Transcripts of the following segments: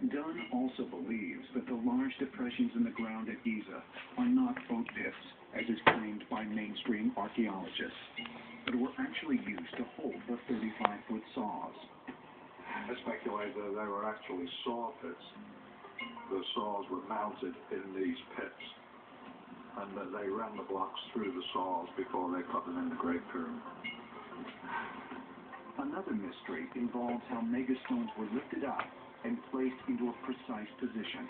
Dunn also believes that the large depressions in the ground at Giza are not boat pits, as is claimed by mainstream archaeologists, but were actually used to hold the 35-foot saws. I speculate that they were actually saw pits. The saws were mounted in these pits, and that they ran the blocks through the saws before they put them in the Great Pyramid. Another mystery involves how megastones were lifted up and placed into a precise position.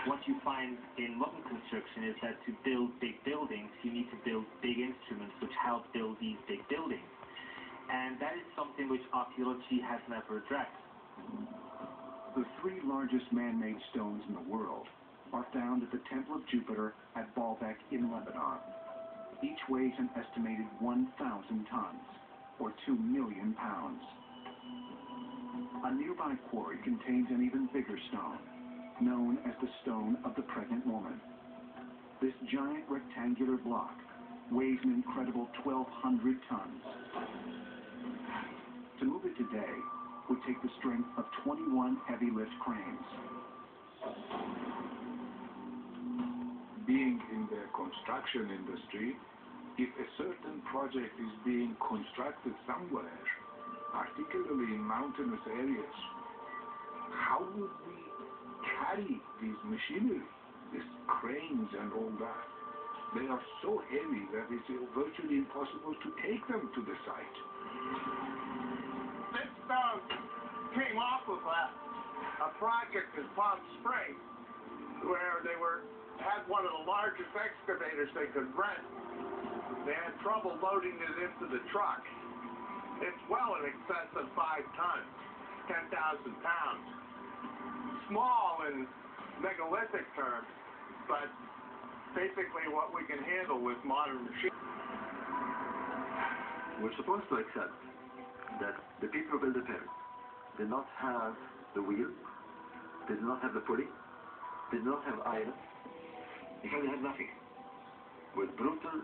What you find in modern construction is that to build big buildings, you need to build big instruments which help build these big buildings. And that is something which archaeology has never addressed. The three largest man-made stones in the world are found at the Temple of Jupiter at Baalbek in Lebanon. Each weighs an estimated 1,000 tons, or 2 million pounds. A nearby quarry contains an even bigger stone, known as the Stone of the Pregnant Woman. This giant rectangular block weighs an incredible 1,200 tons. To move it today would take the strength of 21 heavy lift cranes. Being in the construction industry, if a certain project is being constructed somewhere, particularly in mountainous areas, how would we carry these machinery, these cranes and all that? They are so heavy that it's virtually impossible to take them to the site. This stone came off of a project in Palm Springs where they had one of the largest excavators they could rent. They had trouble loading it into the truck. It's well in excess of 5 tons, 10,000 pounds. Small in megalithic terms, but basically what we can handle with modern machines. We're supposed to accept that the people who built the pyramid did not have the wheel, did not have the pulley, did not have iron. In fact, they had nothing. With brutal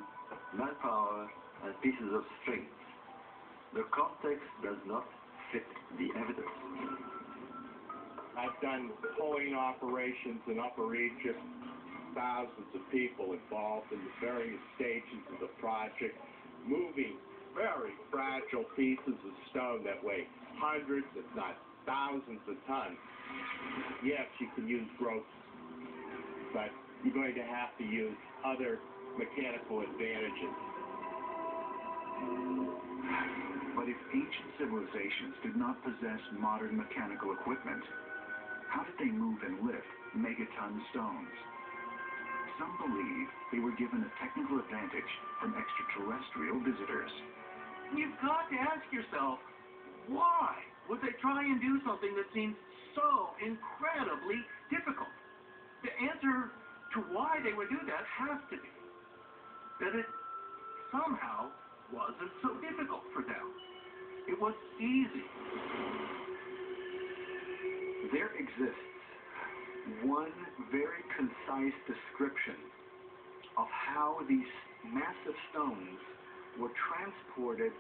manpower and pieces of string. The context does not fit the evidence. I've done pulling operations in Upper Egypt, thousands of people involved in the various stages of the project, moving very fragile pieces of stone that weigh hundreds, if not thousands of tons. Yes, you can use ropes, but you're going to have to use other mechanical advantages. But if ancient civilizations did not possess modern mechanical equipment, how did they move and lift megaton stones? Some believe they were given a technical advantage from extraterrestrial visitors. You've got to ask yourself, why would they try and do something that seems so incredibly difficult? The answer to why they would do that has to be that it somehow wasn't so difficult for them. It was easy. There exists one very concise description of how these massive stones were transported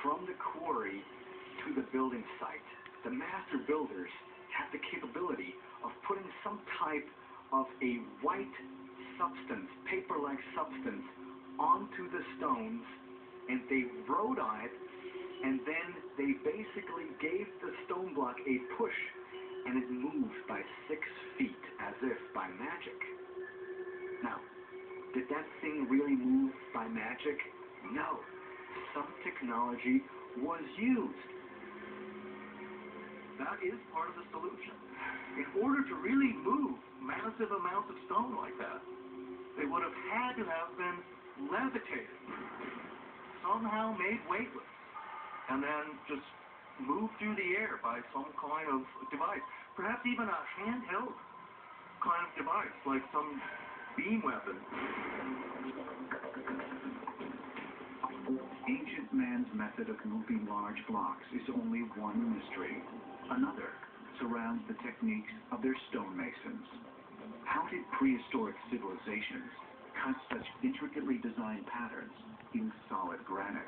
from the quarry to the building site. The master builders had the capability of putting some type of a white substance, paper-like substance, onto the stones, and they wrote on it, and then they basically gave the stone block a push, and it moved by 6 feet, as if by magic. Now, did that thing really move by magic? No. Some technology was used. That is part of the solution. In order to really move massive amounts of stone like that, they would have had to have been levitated, somehow made weightless, and then just moved through the air by some kind of device, perhaps even a handheld kind of device, like some beam weapon. Ancient man's method of moving large blocks is only one mystery. Another surrounds the techniques of their stonemasons. How did prehistoric civilizations cut such intricately designed patterns in solid granite?